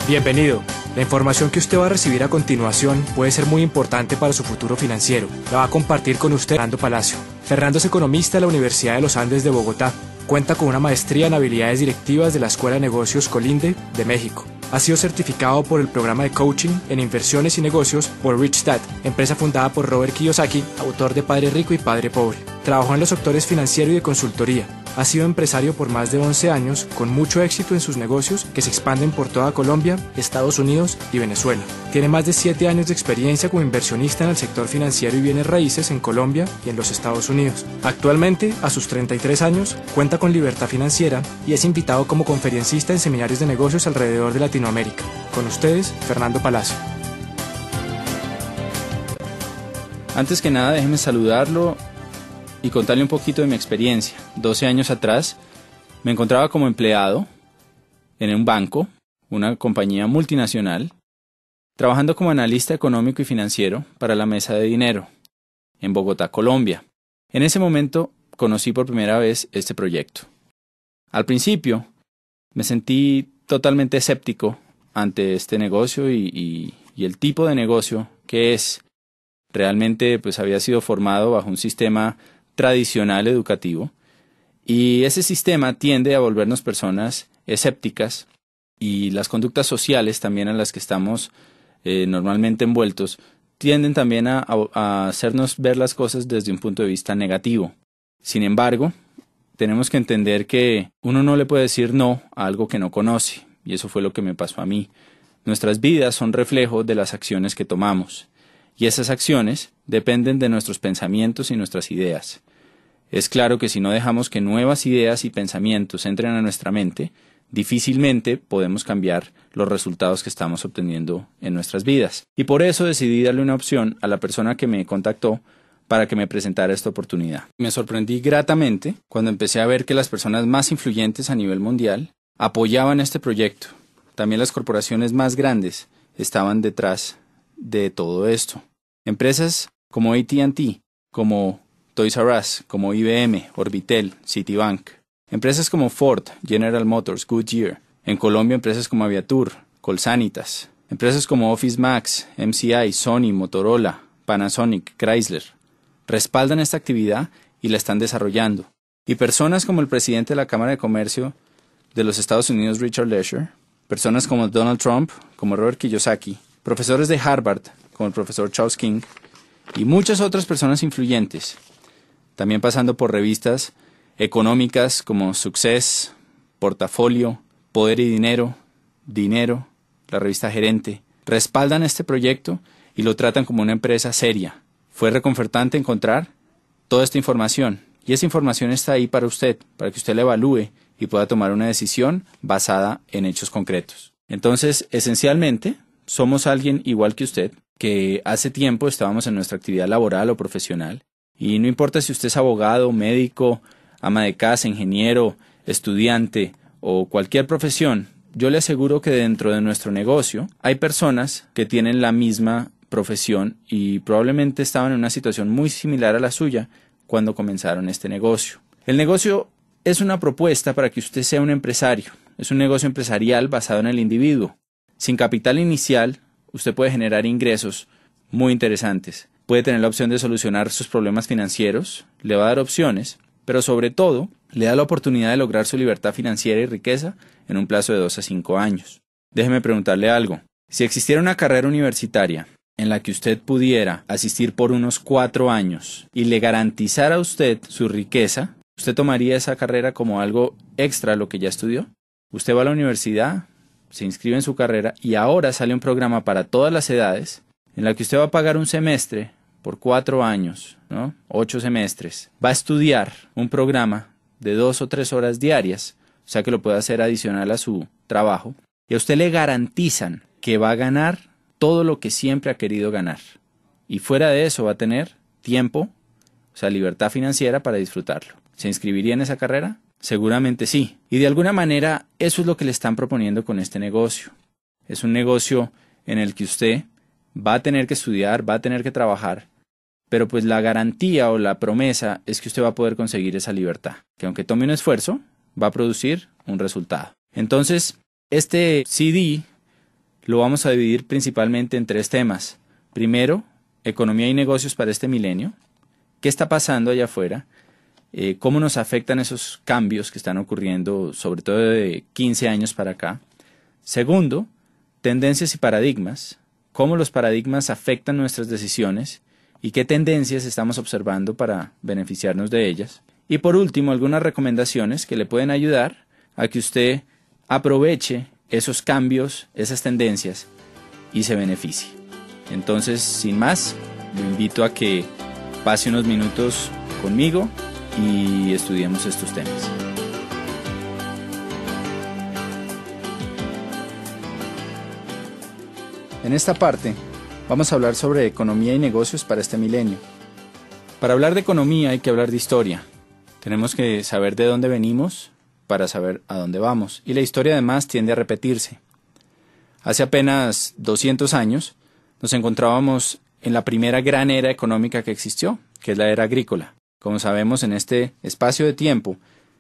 Bienvenido. La información que usted va a recibir a continuación puede ser muy importante para su futuro financiero. La va a compartir con usted Fernando Palacio. Fernando es economista de la Universidad de los Andes de Bogotá. Cuenta con una maestría en habilidades directivas de la Escuela de Negocios Colinde de México. Ha sido certificado por el programa de coaching en inversiones y negocios por Rich Dad, empresa fundada por Robert Kiyosaki, autor de Padre Rico y Padre Pobre. Trabajó en los sectores financiero y de consultoría. Ha sido empresario por más de 11 años, con mucho éxito en sus negocios que se expanden por toda Colombia, Estados Unidos y Venezuela. Tiene más de 7 años de experiencia como inversionista en el sector financiero y bienes raíces en Colombia y en los Estados Unidos. Actualmente, a sus 33 años, cuenta con libertad financiera y es invitado como conferencista en seminarios de negocios alrededor de Latinoamérica. Con ustedes, Fernando Palacio. Antes que nada, déjeme saludarlo y contarle un poquito de mi experiencia. 12 años atrás me encontraba como empleado en un banco, una compañía multinacional, trabajando como analista económico y financiero para la mesa de dinero en Bogotá, Colombia. En ese momento conocí por primera vez este proyecto. Al principio me sentí totalmente escéptico ante este negocio y el tipo de negocio que es. Realmente pues había sido formado bajo un sistema tradicional educativo y ese sistema tiende a volvernos personas escépticas y las conductas sociales también a las que estamos normalmente envueltos tienden también a hacernos ver las cosas desde un punto de vista negativo. Sin embargo, tenemos que entender que uno no le puede decir no a algo que no conoce y eso fue lo que me pasó a mí. Nuestras vidas son reflejo de las acciones que tomamos. Y esas acciones dependen de nuestros pensamientos y nuestras ideas. Es claro que si no dejamos que nuevas ideas y pensamientos entren a nuestra mente, difícilmente podemos cambiar los resultados que estamos obteniendo en nuestras vidas. Y por eso decidí darle una opción a la persona que me contactó para que me presentara esta oportunidad. Me sorprendí gratamente cuando empecé a ver que las personas más influyentes a nivel mundial apoyaban este proyecto. También las corporaciones más grandes estaban detrás de todo esto. Empresas como AT&T, como Toys R Us, como IBM, Orbitel, Citibank. Empresas como Ford, General Motors, Goodyear. En Colombia, empresas como Aviatur, Colsanitas. Empresas como Office Max, MCI, Sony, Motorola, Panasonic, Chrysler. Respaldan esta actividad y la están desarrollando. Y personas como el presidente de la Cámara de Comercio de los Estados Unidos, Richard Lesher. Personas como Donald Trump, como Robert Kiyosaki. Profesores de Harvard, como el profesor Charles King, y muchas otras personas influyentes, también pasando por revistas económicas como Success, Portafolio, Poder y Dinero, Dinero, la revista Gerente, respaldan este proyecto y lo tratan como una empresa seria. Fue reconfortante encontrar toda esta información, y esa información está ahí para usted, para que usted la evalúe y pueda tomar una decisión basada en hechos concretos. Entonces, esencialmente, somos alguien igual que usted, que hace tiempo estábamos en nuestra actividad laboral o profesional, y no importa si usted es abogado, médico, ama de casa, ingeniero, estudiante o cualquier profesión, yo le aseguro que dentro de nuestro negocio hay personas que tienen la misma profesión y probablemente estaban en una situación muy similar a la suya cuando comenzaron este negocio. El negocio es una propuesta para que usted sea un empresario, es un negocio empresarial basado en el individuo. Sin capital inicial, usted puede generar ingresos muy interesantes. Puede tener la opción de solucionar sus problemas financieros, le va a dar opciones, pero sobre todo, le da la oportunidad de lograr su libertad financiera y riqueza en un plazo de 2 a 5 años. Déjeme preguntarle algo. Si existiera una carrera universitaria en la que usted pudiera asistir por unos 4 años y le garantizara a usted su riqueza, ¿usted tomaría esa carrera como algo extra a lo que ya estudió? Usted va a la universidad, se inscribe en su carrera y ahora sale un programa para todas las edades en la que usted va a pagar un semestre por 4 años, ¿no? 8 semestres. Va a estudiar un programa de 2 o 3 horas diarias, o sea que lo puede hacer adicional a su trabajo, y a usted le garantizan que va a ganar todo lo que siempre ha querido ganar. Y fuera de eso va a tener tiempo, o sea, libertad financiera para disfrutarlo. ¿Se inscribiría en esa carrera? Seguramente sí. Y de alguna manera eso es lo que le están proponiendo con este negocio. Es un negocio en el que usted va a tener que estudiar, va a tener que trabajar, pero pues la garantía o la promesa es que usted va a poder conseguir esa libertad, que aunque tome un esfuerzo, va a producir un resultado. Entonces, este CD lo vamos a dividir principalmente en 3 temas. Primero, economía y negocios para este milenio. ¿Qué está pasando allá afuera? ¿Cómo nos afectan esos cambios que están ocurriendo, sobre todo de 15 años para acá? Segundo, tendencias y paradigmas. ¿Cómo los paradigmas afectan nuestras decisiones? ¿Y qué tendencias estamos observando para beneficiarnos de ellas? Y por último, algunas recomendaciones que le pueden ayudar a que usted aproveche esos cambios, esas tendencias y se beneficie. Entonces, sin más, lo invito a que pase unos minutos conmigo y estudiemos estos temas. En esta parte vamos a hablar sobre economía y negocios para este milenio. Para hablar de economía hay que hablar de historia. Tenemos que saber de dónde venimos para saber a dónde vamos. Y la historia además tiende a repetirse. Hace apenas 200 años nos encontrábamos en la primera gran era económica que existió, que es la era agrícola. Como sabemos, en este espacio de tiempo,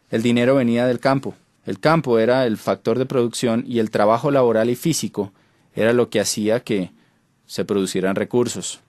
el dinero venía del campo. El campo era el factor de producción y el trabajo laboral y físico era lo que hacía que se producieran recursos.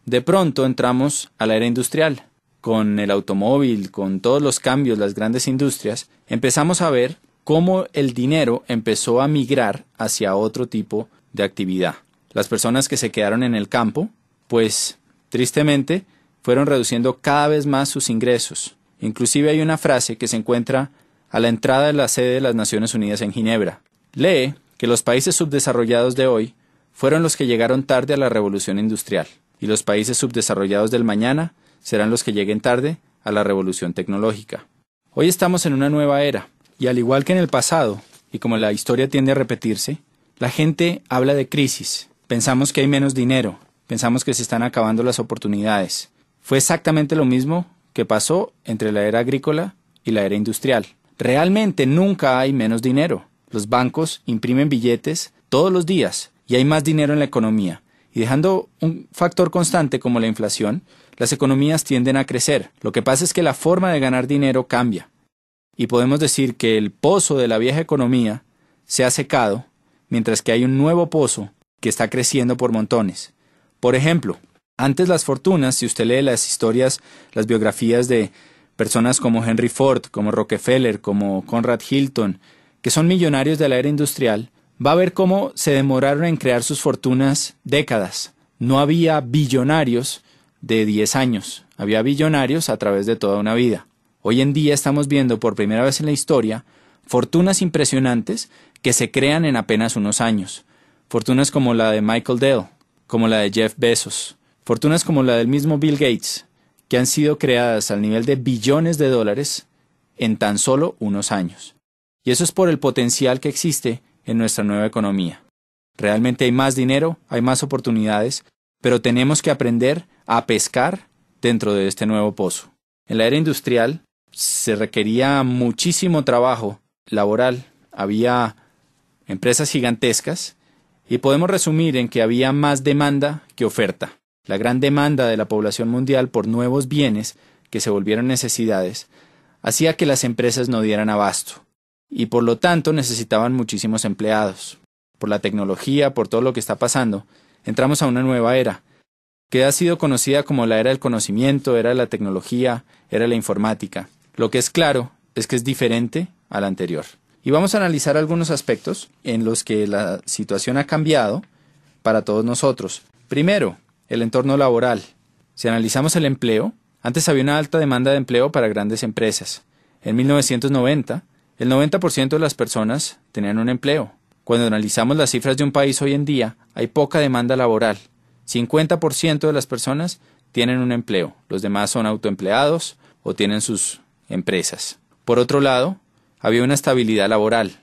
De pronto entramos a la era industrial. Con el automóvil, con todos los cambios, las grandes industrias, empezamos a ver cómo el dinero empezó a migrar hacia otro tipo de actividad. Las personas que se quedaron en el campo, pues tristemente, fueron reduciendo cada vez más sus ingresos. Inclusive hay una frase que se encuentra a la entrada de la sede de las Naciones Unidas en Ginebra. Lee que los países subdesarrollados de hoy fueron los que llegaron tarde a la revolución industrial, y los países subdesarrollados del mañana serán los que lleguen tarde a la revolución tecnológica. Hoy estamos en una nueva era, y al igual que en el pasado, y como la historia tiende a repetirse, la gente habla de crisis. Pensamos que hay menos dinero, pensamos que se están acabando las oportunidades. Fue exactamente lo mismo que pasó entre la era agrícola y la era industrial. Realmente nunca hay menos dinero. Los bancos imprimen billetes todos los días y hay más dinero en la economía. Y dejando un factor constante como la inflación, las economías tienden a crecer. Lo que pasa es que la forma de ganar dinero cambia. Y podemos decir que el pozo de la vieja economía se ha secado, mientras que hay un nuevo pozo que está creciendo por montones. Por ejemplo, antes las fortunas, si usted lee las historias, las biografías de personas como Henry Ford, como Rockefeller, como Conrad Hilton, que son millonarios de la era industrial, va a ver cómo se demoraron en crear sus fortunas décadas. No había billonarios de 10 años, había billonarios a través de toda una vida. Hoy en día estamos viendo por primera vez en la historia fortunas impresionantes que se crean en apenas unos años. Fortunas como la de Michael Dell, como la de Jeff Bezos, fortunas como la del mismo Bill Gates, que han sido creadas al nivel de billones de dólares en tan solo unos años. Y eso es por el potencial que existe en nuestra nueva economía. Realmente hay más dinero, hay más oportunidades, pero tenemos que aprender a pescar dentro de este nuevo pozo. En la era industrial se requería muchísimo trabajo laboral, había empresas gigantescas y podemos resumir en que había más demanda que oferta. La gran demanda de la población mundial por nuevos bienes que se volvieron necesidades hacía que las empresas no dieran abasto. Y por lo tanto necesitaban muchísimos empleados. Por la tecnología, por todo lo que está pasando, entramos a una nueva era, que ha sido conocida como la era del conocimiento, era de la tecnología, era de la informática. Lo que es claro es que es diferente a la anterior. Y vamos a analizar algunos aspectos en los que la situación ha cambiado para todos nosotros. Primero, el entorno laboral. Si analizamos el empleo, antes había una alta demanda de empleo para grandes empresas. En 1990, el 90% de las personas tenían un empleo. Cuando analizamos las cifras de un país hoy en día, hay poca demanda laboral. 50% de las personas tienen un empleo. Los demás son autoempleados o tienen sus empresas. Por otro lado, había una estabilidad laboral.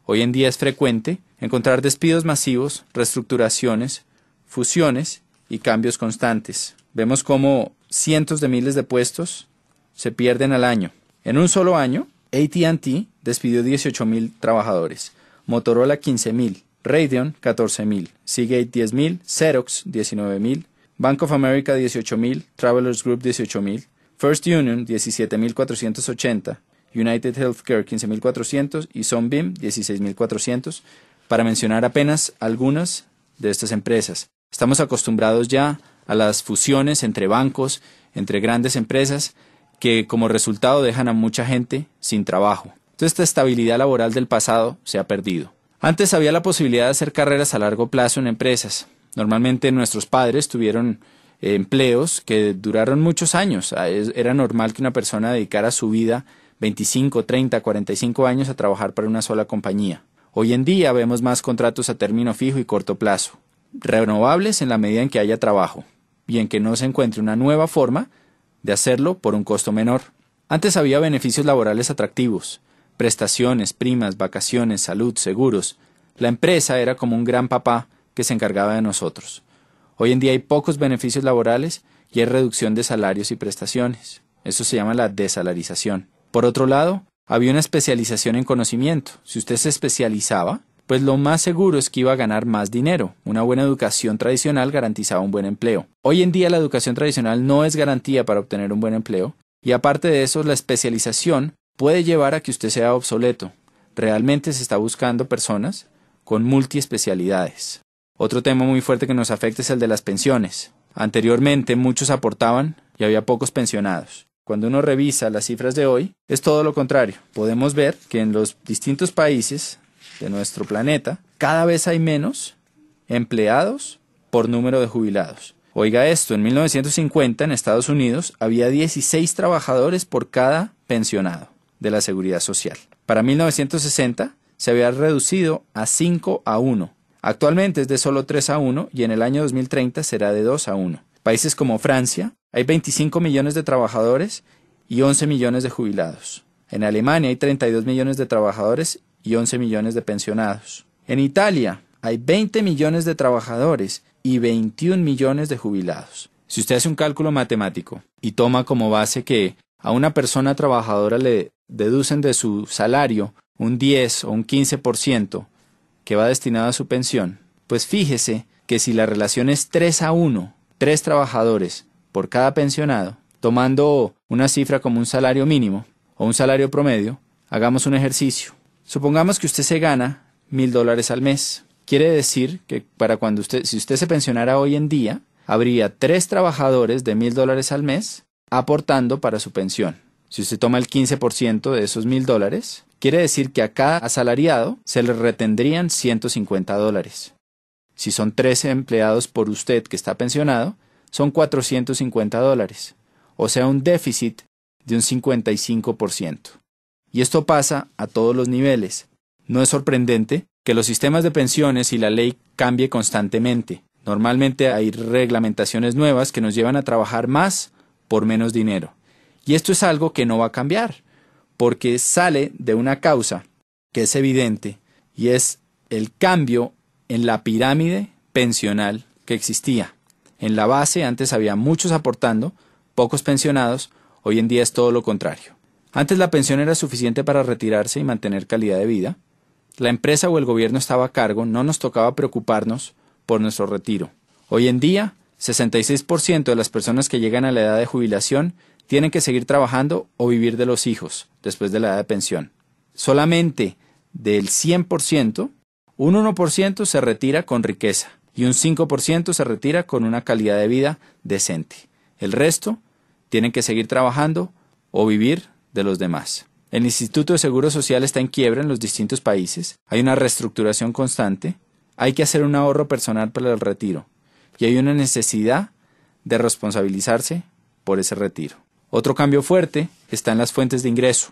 Hoy en día es frecuente encontrar despidos masivos, reestructuraciones, fusiones y cambios constantes. Vemos cómo cientos de miles de puestos se pierden al año. En un solo año, AT&T despidió 18,000 trabajadores, Motorola 15,000, Radeon 14,000, Seagate 10,000, Xerox 19,000, Bank of America 18,000, Travelers Group 18,000, First Union 17,480, United Healthcare 15,400 y Sunbeam 16,400, para mencionar apenas algunas de estas empresas. Estamos acostumbrados ya a las fusiones entre bancos, entre grandes empresas, que como resultado dejan a mucha gente sin trabajo. Entonces esta estabilidad laboral del pasado se ha perdido. Antes había la posibilidad de hacer carreras a largo plazo en empresas. Normalmente nuestros padres tuvieron empleos que duraron muchos años. Era normal que una persona dedicara su vida 25, 30, 45 años a trabajar para una sola compañía. Hoy en día vemos más contratos a término fijo y corto plazo, renovables en la medida en que haya trabajo y en que no se encuentre una nueva forma de hacerlo por un costo menor. Antes había beneficios laborales atractivos, prestaciones, primas, vacaciones, salud, seguros. La empresa era como un gran papá que se encargaba de nosotros. Hoy en día hay pocos beneficios laborales y hay reducción de salarios y prestaciones. Eso se llama la desalarización. Por otro lado, había una especialización en conocimiento. Si usted se especializaba, pues lo más seguro es que iba a ganar más dinero. Una buena educación tradicional garantizaba un buen empleo. Hoy en día la educación tradicional no es garantía para obtener un buen empleo, y aparte de eso, la especialización puede llevar a que usted sea obsoleto. Realmente se está buscando personas con multiespecialidades. Otro tema muy fuerte que nos afecta es el de las pensiones. Anteriormente muchos aportaban y había pocos pensionados. Cuando uno revisa las cifras de hoy, es todo lo contrario. Podemos ver que en los distintos países de nuestro planeta, cada vez hay menos empleados por número de jubilados. Oiga esto, en 1950 en Estados Unidos había 16 trabajadores por cada pensionado de la Seguridad Social. Para 1960 se había reducido a 5 a 1. Actualmente es de solo 3 a 1 y en el año 2030 será de 2 a 1. Países como Francia, hay 25 millones de trabajadores y 11 millones de jubilados. En Alemania hay 32 millones de trabajadores y 11 millones de pensionados. En Italia hay 20 millones de trabajadores y 21 millones de jubilados. Si usted hace un cálculo matemático y toma como base que a una persona trabajadora le deducen de su salario un 10 o un 15% que va destinado a su pensión, pues fíjese que si la relación es 3 a 1, 3 trabajadores por cada pensionado, tomando una cifra como un salario mínimo o un salario promedio, hagamos un ejercicio. Supongamos que usted se gana $1,000 al mes. Quiere decir que si usted se pensionara hoy en día, habría 3 trabajadores de $1,000 al mes aportando para su pensión. Si usted toma el 15% de esos $1,000, quiere decir que a cada asalariado se le retendrían $150. Si son 13 empleados por usted que está pensionado, son $450, o sea un déficit de un 55%. Y esto pasa a todos los niveles. No es sorprendente que los sistemas de pensiones y la ley cambie constantemente. Normalmente hay reglamentaciones nuevas que nos llevan a trabajar más por menos dinero. Y esto es algo que no va a cambiar, porque sale de una causa que es evidente, y es el cambio en la pirámide pensional que existía. En la base antes había muchos aportando, pocos pensionados, hoy en día es todo lo contrario. Antes la pensión era suficiente para retirarse y mantener calidad de vida. La empresa o el gobierno estaba a cargo, no nos tocaba preocuparnos por nuestro retiro. Hoy en día, 66% de las personas que llegan a la edad de jubilación tienen que seguir trabajando o vivir de los hijos después de la edad de pensión. Solamente del 100%, un 1% se retira con riqueza y un 5% se retira con una calidad de vida decente. El resto tienen que seguir trabajando o vivir de los demás. El Instituto de Seguro Social está en quiebra en los distintos países, hay una reestructuración constante, hay que hacer un ahorro personal para el retiro y hay una necesidad de responsabilizarse por ese retiro. Otro cambio fuerte está en las fuentes de ingreso.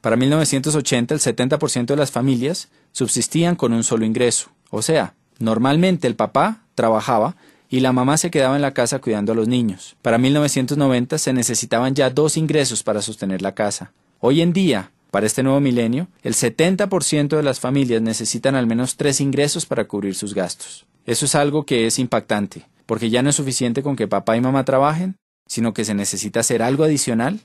Para 1980 el 70% de las familias subsistían con un solo ingreso, o sea, normalmente el papá trabajaba y la mamá se quedaba en la casa cuidando a los niños. Para 1990 se necesitaban ya 2 ingresos para sostener la casa. Hoy en día, para este nuevo milenio, el 70% de las familias necesitan al menos 3 ingresos para cubrir sus gastos. Eso es algo que es impactante, porque ya no es suficiente con que papá y mamá trabajen, sino que se necesita hacer algo adicional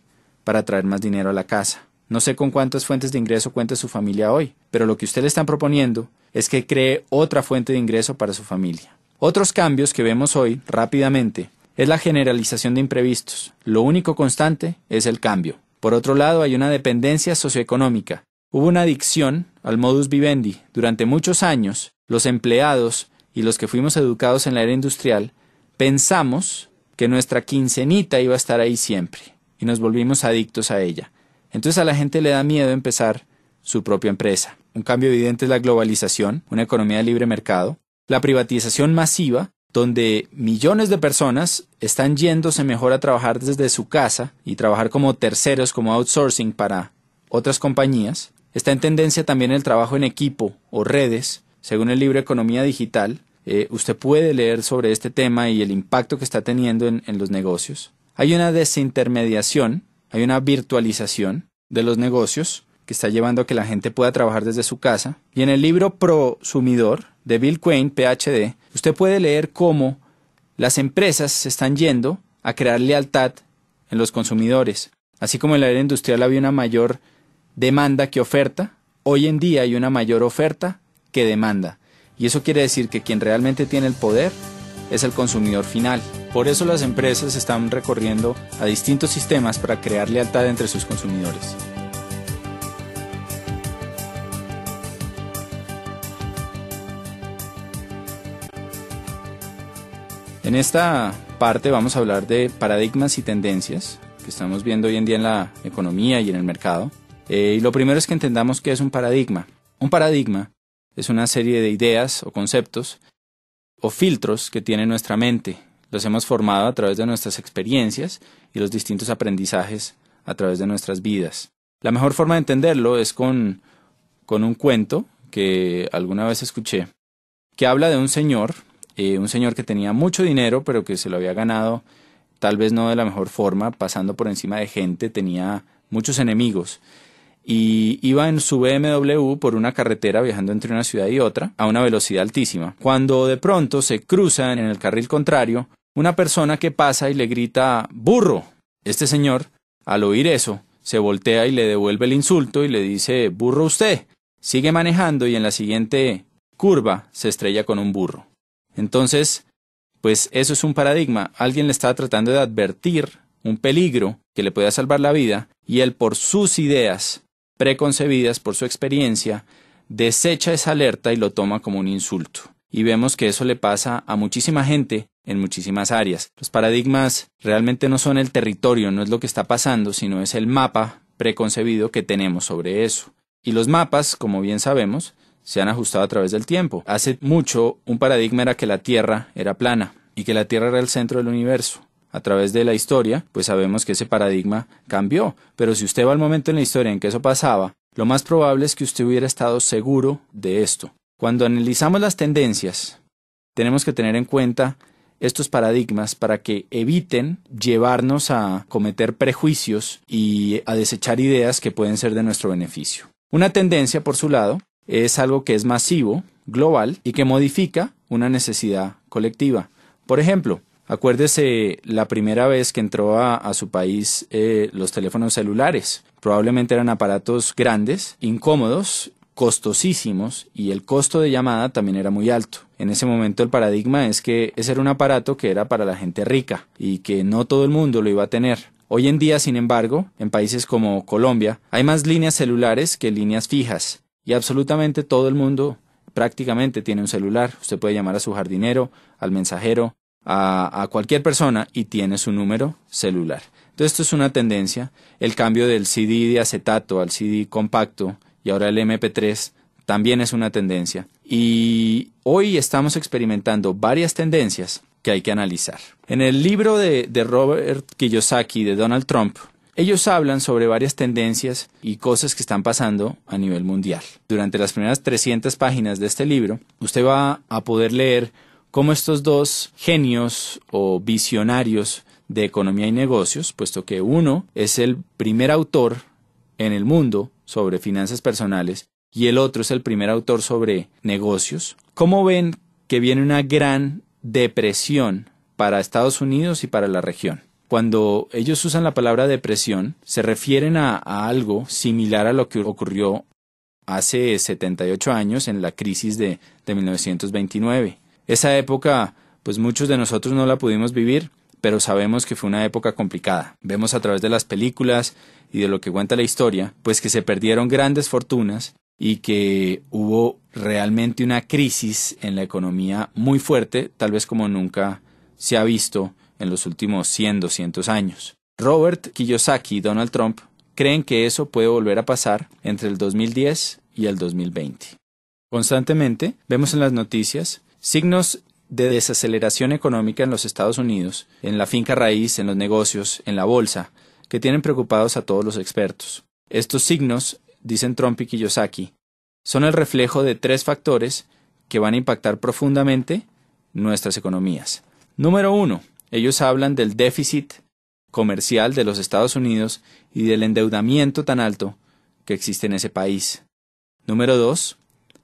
para traer más dinero a la casa. No sé con cuántas fuentes de ingreso cuenta su familia hoy, pero lo que usted le están proponiendo es que cree otra fuente de ingreso para su familia. Otros cambios que vemos hoy rápidamente es la generalización de imprevistos. Lo único constante es el cambio. Por otro lado, hay una dependencia socioeconómica. Hubo una adicción al modus vivendi. Durante muchos años, los empleados y los que fuimos educados en la era industrial, pensamos que nuestra quincenita iba a estar ahí siempre y nos volvimos adictos a ella. Entonces a la gente le da miedo empezar su propia empresa. Un cambio evidente es la globalización, una economía de libre mercado, la privatización masiva, donde millones de personas están yéndose mejor a trabajar desde su casa y trabajar como terceros, como outsourcing para otras compañías. Está en tendencia también el trabajo en equipo o redes, según el libro Economía Digital. Usted puede leer sobre este tema y el impacto que está teniendo en los negocios. Hay una desintermediación, hay una virtualización de los negocios que está llevando a que la gente pueda trabajar desde su casa. Y en el libro Prosumidor de Bill Quain, PhD, usted puede leer cómo las empresas se están yendo a crear lealtad en los consumidores. Así como en la era industrial había una mayor demanda que oferta, hoy en día hay una mayor oferta que demanda. Y eso quiere decir que quien realmente tiene el poder es el consumidor final. Por eso las empresas están recorriendo a distintos sistemas para crear lealtad entre sus consumidores. En esta parte vamos a hablar de paradigmas y tendencias que estamos viendo hoy en día en la economía y en el mercado. Y lo primero es que entendamos qué es un paradigma. Un paradigma es una serie de ideas o conceptos o filtros que tiene nuestra mente. Los hemos formado a través de nuestras experiencias y los distintos aprendizajes a través de nuestras vidas. La mejor forma de entenderlo es con un cuento que alguna vez escuché, que habla de un señor que tenía mucho dinero, pero que se lo había ganado tal vez no de la mejor forma, pasando por encima de gente, tenía muchos enemigos. Y iba en su BMW por una carretera viajando entre una ciudad y otra a una velocidad altísima. Cuando de pronto se cruza en el carril contrario una persona que pasa y le grita ¡burro! Este señor, al oír eso, se voltea y le devuelve el insulto y le dice ¡burro usted! Sigue manejando y en la siguiente curva se estrella con un burro. Entonces, pues eso es un paradigma. Alguien le está tratando de advertir un peligro que le pueda salvar la vida y él por sus ideas preconcebidas, por su experiencia, desecha esa alerta y lo toma como un insulto. Y vemos que eso le pasa a muchísima gente en muchísimas áreas. Los paradigmas realmente no son el territorio, no es lo que está pasando, sino es el mapa preconcebido que tenemos sobre eso. Y los mapas, como bien sabemos, se han ajustado a través del tiempo. Hace mucho un paradigma era que la Tierra era plana y que la Tierra era el centro del universo. A través de la historia, pues sabemos que ese paradigma cambió. Pero si usted va al momento en la historia en que eso pasaba, lo más probable es que usted hubiera estado seguro de esto. Cuando analizamos las tendencias, tenemos que tener en cuenta estos paradigmas para que eviten llevarnos a cometer prejuicios y a desechar ideas que pueden ser de nuestro beneficio. Una tendencia, por su lado, es algo que es masivo, global y que modifica una necesidad colectiva. Por ejemplo, acuérdese la primera vez que entró a su país los teléfonos celulares. Probablemente eran aparatos grandes, incómodos, costosísimos y el costo de llamada también era muy alto. En ese momento el paradigma es que ese era un aparato que era para la gente rica y que no todo el mundo lo iba a tener. Hoy en día, sin embargo, en países como Colombia, hay más líneas celulares que líneas fijas y absolutamente todo el mundo prácticamente tiene un celular. Usted puede llamar a su jardinero, al mensajero, a cualquier persona y tiene su número celular. Entonces esto es una tendencia. El cambio del CD de acetato al CD compacto y ahora el MP3 también es una tendencia. Y hoy estamos experimentando varias tendencias que hay que analizar. En el libro de Robert Kiyosaki, de Donald Trump, ellos hablan sobre varias tendencias y cosas que están pasando a nivel mundial. Durante las primeras 300 páginas de este libro, usted va a poder leer cómo estos dos genios o visionarios de economía y negocios, puesto que uno es el primer autor en el mundo sobre finanzas personales y el otro es el primer autor sobre negocios, cómo ven que viene una gran depresión para Estados Unidos y para la región. Cuando ellos usan la palabra depresión, se refieren a algo similar a lo que ocurrió hace 78 años en la crisis de 1929. Esa época, pues muchos de nosotros no la pudimos vivir, pero sabemos que fue una época complicada. Vemos a través de las películas y de lo que cuenta la historia, pues que se perdieron grandes fortunas y que hubo realmente una crisis en la economía muy fuerte, tal vez como nunca se ha visto en los últimos 100, 200 años. Robert Kiyosaki y Donald Trump creen que eso puede volver a pasar entre el 2010 y el 2020. Constantemente vemos en las noticias signos de desaceleración económica en los Estados Unidos, en la finca raíz, en los negocios, en la bolsa, que tienen preocupados a todos los expertos. Estos signos, dicen Trump y Kiyosaki, son el reflejo de 3 factores que van a impactar profundamente nuestras economías. Número 1, ellos hablan del déficit comercial de los Estados Unidos y del endeudamiento tan alto que existe en ese país. Número 2,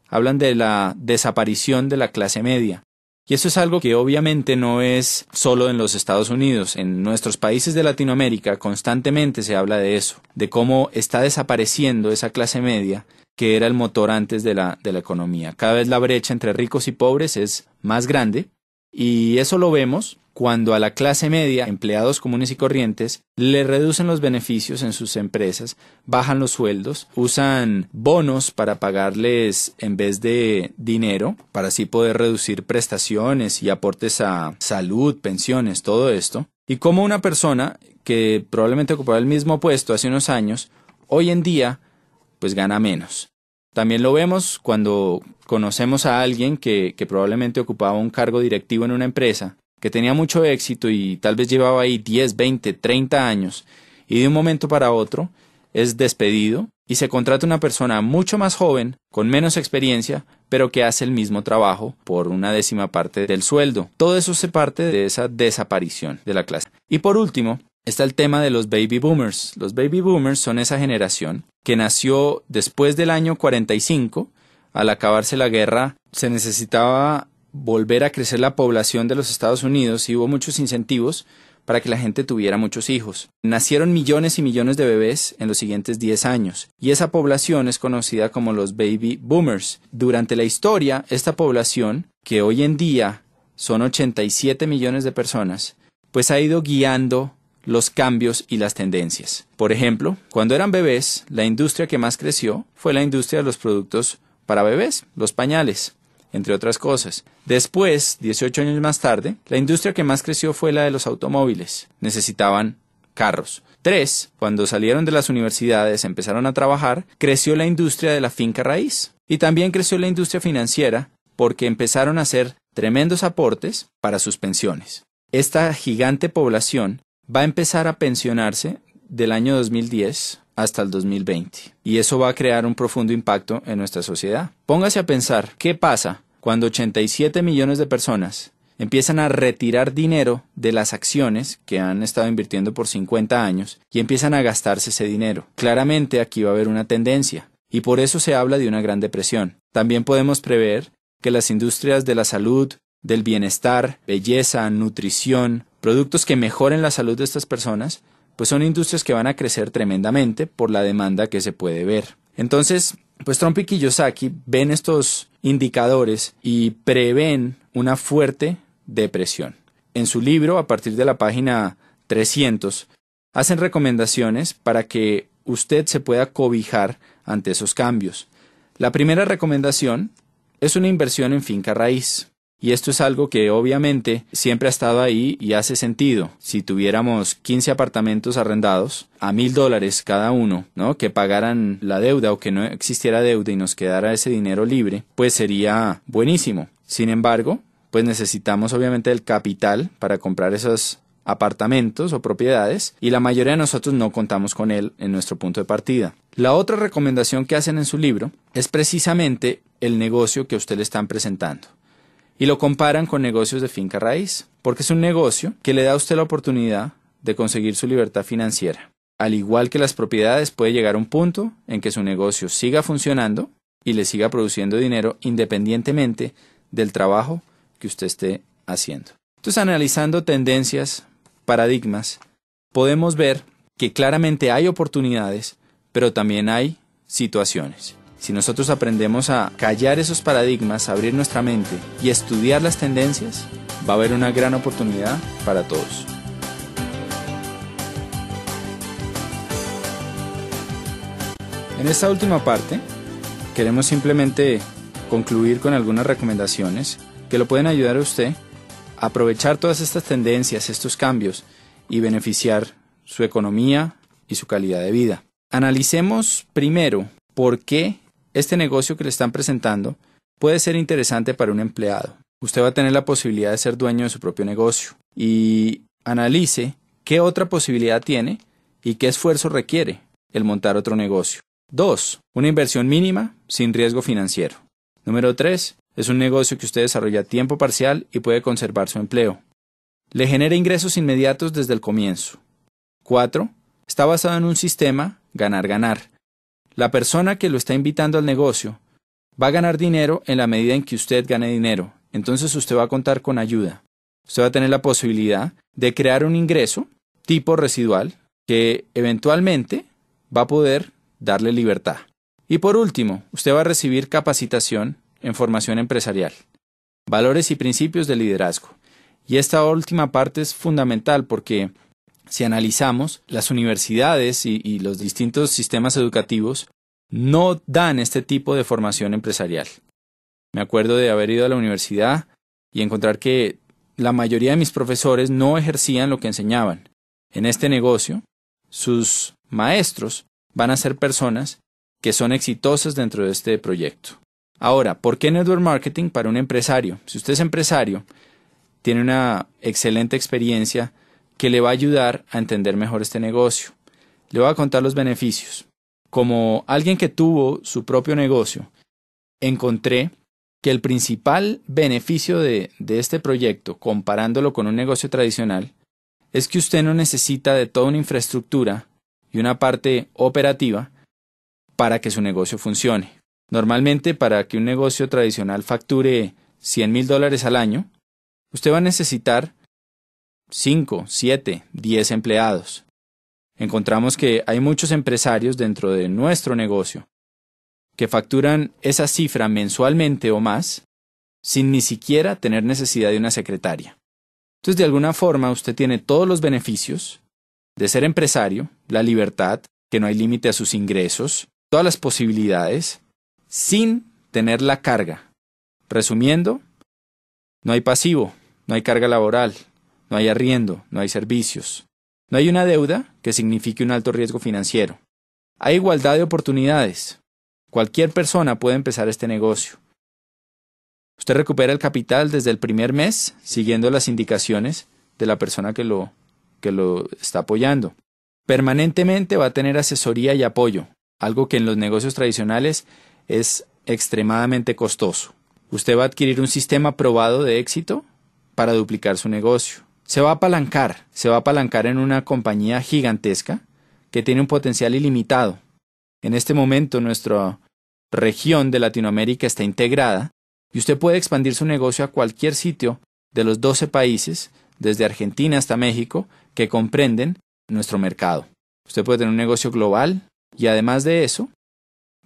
hablan de la desaparición de la clase media. Y eso es algo que obviamente no es solo en los Estados Unidos. En nuestros países de Latinoamérica constantemente se habla de eso, de cómo está desapareciendo esa clase media que era el motor antes de la economía. Cada vez la brecha entre ricos y pobres es más grande y eso lo vemos cuando a la clase media, empleados comunes y corrientes, le reducen los beneficios en sus empresas, bajan los sueldos, usan bonos para pagarles en vez de dinero, para así poder reducir prestaciones y aportes a salud, pensiones, todo esto. Y como una persona que probablemente ocupaba el mismo puesto hace unos años, hoy en día, pues gana menos. También lo vemos cuando conocemos a alguien que probablemente ocupaba un cargo directivo en una empresa, que tenía mucho éxito y tal vez llevaba ahí 10, 20, 30 años y de un momento para otro es despedido y se contrata una persona mucho más joven, con menos experiencia, pero que hace el mismo trabajo por una 10ª parte del sueldo. Todo eso se parte de esa desaparición de la clase. Y por último, está el tema de los baby boomers. Los baby boomers son esa generación que nació después del año 45. Al acabarse la guerra se necesitaba volver a crecer la población de los Estados Unidos y hubo muchos incentivos para que la gente tuviera muchos hijos. Nacieron millones y millones de bebés en los siguientes 10 años y esa población es conocida como los baby boomers. Durante la historia, esta población, que hoy en día son 87 millones de personas, pues ha ido guiando los cambios y las tendencias. Por ejemplo, cuando eran bebés, la industria que más creció fue la industria de los productos para bebés, los pañales, entre otras cosas. Después, 18 años más tarde, la industria que más creció fue la de los automóviles. Necesitaban carros. 3, cuando salieron de las universidades, empezaron a trabajar, creció la industria de la finca raíz. Y también creció la industria financiera porque empezaron a hacer tremendos aportes para sus pensiones. Esta gigante población va a empezar a pensionarse del año 2010 hasta el 2020. Y eso va a crear un profundo impacto en nuestra sociedad. Póngase a pensar, ¿qué pasa cuando 87 millones de personas empiezan a retirar dinero de las acciones que han estado invirtiendo por 50 años y empiezan a gastarse ese dinero? Claramente aquí va a haber una tendencia y por eso se habla de una gran depresión. También podemos prever que las industrias de la salud, del bienestar, belleza, nutrición, productos que mejoren la salud de estas personas, pues son industrias que van a crecer tremendamente por la demanda que se puede ver. Entonces, pues Trump y Kiyosaki ven estos indicadores y prevén una fuerte depresión. En su libro, a partir de la página 300, hacen recomendaciones para que usted se pueda cobijar ante esos cambios. La primera recomendación es una inversión en finca raíz. Y esto es algo que obviamente siempre ha estado ahí y hace sentido. Si tuviéramos 15 apartamentos arrendados a $1,000 cada uno, ¿no?, que pagaran la deuda o que no existiera deuda y nos quedara ese dinero libre, pues sería buenísimo. Sin embargo, pues necesitamos obviamente el capital para comprar esos apartamentos o propiedades y la mayoría de nosotros no contamos con él en nuestro punto de partida. La otra recomendación que hacen en su libro es precisamente el negocio que a usted le están presentando. Y lo comparan con negocios de finca raíz, porque es un negocio que le da a usted la oportunidad de conseguir su libertad financiera. Al igual que las propiedades, puede llegar a un punto en que su negocio siga funcionando y le siga produciendo dinero independientemente del trabajo que usted esté haciendo. Entonces, analizando tendencias, paradigmas, podemos ver que claramente hay oportunidades, pero también hay situaciones. Si nosotros aprendemos a callar esos paradigmas, a abrir nuestra mente y estudiar las tendencias, va a haber una gran oportunidad para todos. En esta última parte, queremos simplemente concluir con algunas recomendaciones que lo pueden ayudar a usted a aprovechar todas estas tendencias, estos cambios y beneficiar su economía y su calidad de vida. Analicemos primero por qué este negocio que le están presentando puede ser interesante para un empleado. Usted va a tener la posibilidad de ser dueño de su propio negocio y analice qué otra posibilidad tiene y qué esfuerzo requiere el montar otro negocio. 2. Una inversión mínima sin riesgo financiero. Número 3. Es un negocio que usted desarrolla a tiempo parcial y puede conservar su empleo. Le genera ingresos inmediatos desde el comienzo. 4. Está basado en un sistema ganar-ganar. La persona que lo está invitando al negocio va a ganar dinero en la medida en que usted gane dinero. Entonces usted va a contar con ayuda. Usted va a tener la posibilidad de crear un ingreso tipo residual que eventualmente va a poder darle libertad. Y por último, usted va a recibir capacitación en formación empresarial, valores y principios de liderazgo. Y esta última parte es fundamental porque si analizamos, las universidades y los distintos sistemas educativos no dan este tipo de formación empresarial. Me acuerdo de haber ido a la universidad y encontrar que la mayoría de mis profesores no ejercían lo que enseñaban. En este negocio, sus maestros van a ser personas que son exitosas dentro de este proyecto. Ahora, ¿por qué Network Marketing para un empresario? Si usted es empresario, tiene una excelente experiencia que le va a ayudar a entender mejor este negocio. Le voy a contar los beneficios. Como alguien que tuvo su propio negocio, encontré que el principal beneficio de este proyecto, comparándolo con un negocio tradicional, es que usted no necesita de toda una infraestructura y una parte operativa para que su negocio funcione. Normalmente, para que un negocio tradicional facture $100,000 al año, usted va a necesitar 5, 7, 10 empleados. Encontramos que hay muchos empresarios dentro de nuestro negocio que facturan esa cifra mensualmente o más sin ni siquiera tener necesidad de una secretaria. Entonces, de alguna forma, usted tiene todos los beneficios de ser empresario, la libertad, que no hay límite a sus ingresos, todas las posibilidades, sin tener la carga. Resumiendo, no hay pasivo, no hay carga laboral, no hay arriendo, no hay servicios. No hay una deuda que signifique un alto riesgo financiero. Hay igualdad de oportunidades. Cualquier persona puede empezar este negocio. Usted recupera el capital desde el primer mes, siguiendo las indicaciones de la persona que lo está apoyando. Permanentemente va a tener asesoría y apoyo, algo que en los negocios tradicionales es extremadamente costoso. Usted va a adquirir un sistema probado de éxito para duplicar su negocio. Se va a apalancar en una compañía gigantesca que tiene un potencial ilimitado. En este momento nuestra región de Latinoamérica está integrada y usted puede expandir su negocio a cualquier sitio de los 12 países, desde Argentina hasta México, que comprenden nuestro mercado. Usted puede tener un negocio global y además de eso,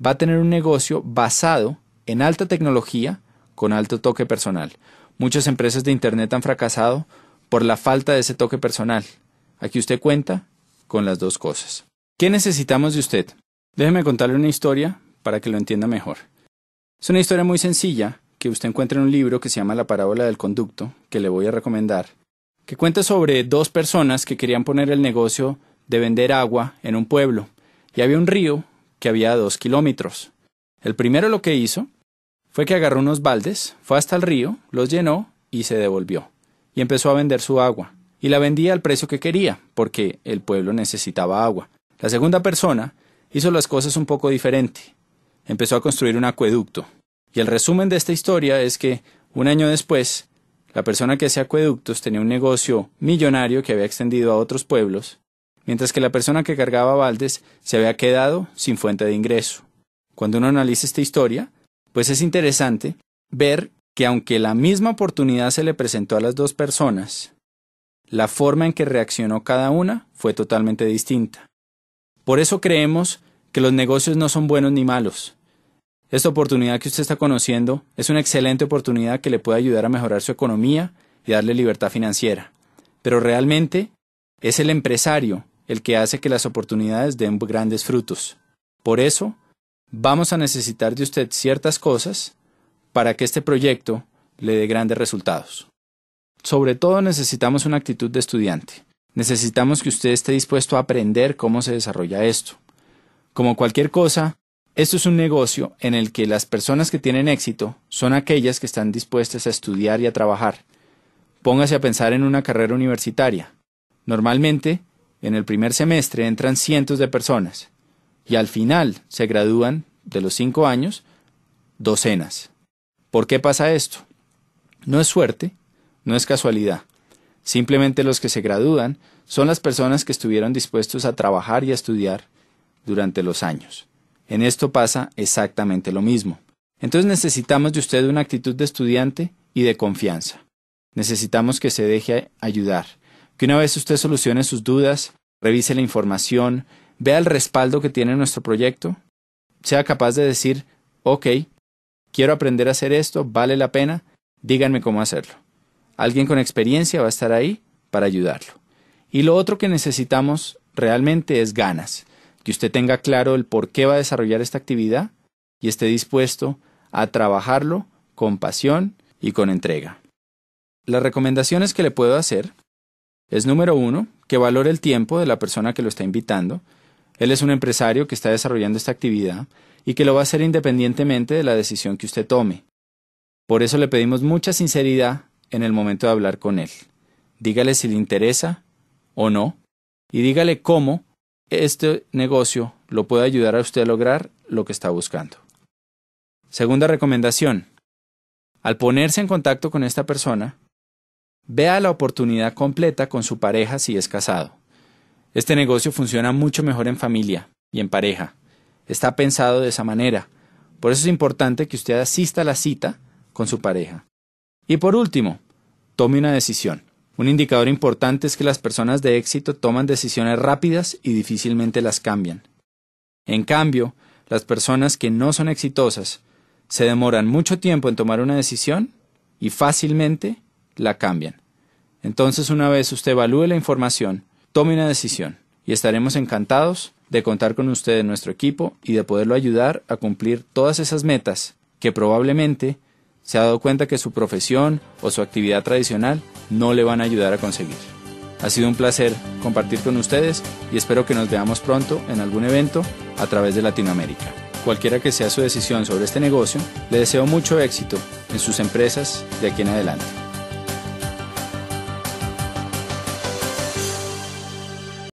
va a tener un negocio basado en alta tecnología con alto toque personal. Muchas empresas de Internet han fracasado por la falta de ese toque personal. Aquí usted cuenta con las dos cosas. ¿Qué necesitamos de usted? Déjeme contarle una historia para que lo entienda mejor. Es una historia muy sencilla que usted encuentra en un libro que se llama La parábola del conducto, que le voy a recomendar, que cuenta sobre dos personas que querían poner el negocio de vender agua en un pueblo, y había un río que había 2 kilómetros. El primero lo que hizo fue que agarró unos baldes, fue hasta el río, los llenó y se devolvió. Y empezó a vender su agua. Y la vendía al precio que quería, porque el pueblo necesitaba agua. La segunda persona hizo las cosas un poco diferente. Empezó a construir un acueducto. Y el resumen de esta historia es que, un año después, la persona que hacía acueductos tenía un negocio millonario que había extendido a otros pueblos, mientras que la persona que cargaba baldes se había quedado sin fuente de ingreso. Cuando uno analiza esta historia, pues es interesante ver que aunque la misma oportunidad se le presentó a las dos personas, la forma en que reaccionó cada una fue totalmente distinta. Por eso creemos que los negocios no son buenos ni malos. Esta oportunidad que usted está conociendo es una excelente oportunidad que le puede ayudar a mejorar su economía y darle libertad financiera. Pero realmente es el empresario el que hace que las oportunidades den grandes frutos. Por eso, vamos a necesitar de usted ciertas cosas para que este proyecto le dé grandes resultados. Sobre todo necesitamos una actitud de estudiante. Necesitamos que usted esté dispuesto a aprender cómo se desarrolla esto. Como cualquier cosa, esto es un negocio en el que las personas que tienen éxito son aquellas que están dispuestas a estudiar y a trabajar. Póngase a pensar en una carrera universitaria. Normalmente, en el primer semestre entran cientos de personas y al final se gradúan de los 5 años docenas. ¿Por qué pasa esto? No es suerte, no es casualidad. Simplemente los que se gradúan son las personas que estuvieron dispuestos a trabajar y a estudiar durante los años. En esto pasa exactamente lo mismo. Entonces necesitamos de usted una actitud de estudiante y de confianza. Necesitamos que se deje ayudar, que una vez usted solucione sus dudas, revise la información, vea el respaldo que tiene nuestro proyecto, sea capaz de decir, ok, quiero aprender a hacer esto, vale la pena, díganme cómo hacerlo. Alguien con experiencia va a estar ahí para ayudarlo. Y lo otro que necesitamos realmente es ganas, que usted tenga claro el por qué va a desarrollar esta actividad y esté dispuesto a trabajarlo con pasión y con entrega. Las recomendaciones que le puedo hacer es, número 1, que valore el tiempo de la persona que lo está invitando. Él es un empresario que está desarrollando esta actividad y que lo va a hacer independientemente de la decisión que usted tome. Por eso le pedimos mucha sinceridad en el momento de hablar con él. Dígale si le interesa o no y dígale cómo este negocio lo puede ayudar a usted a lograr lo que está buscando. Segunda recomendación. Al ponerse en contacto con esta persona, vea la oportunidad completa con su pareja si es casado. Este negocio funciona mucho mejor en familia y en pareja. Está pensado de esa manera. Por eso es importante que usted asista a la cita con su pareja. Y por último, tome una decisión. Un indicador importante es que las personas de éxito toman decisiones rápidas y difícilmente las cambian. En cambio, las personas que no son exitosas se demoran mucho tiempo en tomar una decisión y fácilmente la cambian. Entonces, una vez usted evalúe la información, tome una decisión y estaremos encantados de contar con usted en nuestro equipo y de poderlo ayudar a cumplir todas esas metas que probablemente se ha dado cuenta que su profesión o su actividad tradicional no le van a ayudar a conseguir. Ha sido un placer compartir con ustedes y espero que nos veamos pronto en algún evento a través de Latinoamérica. Cualquiera que sea su decisión sobre este negocio, le deseo mucho éxito en sus empresas de aquí en adelante.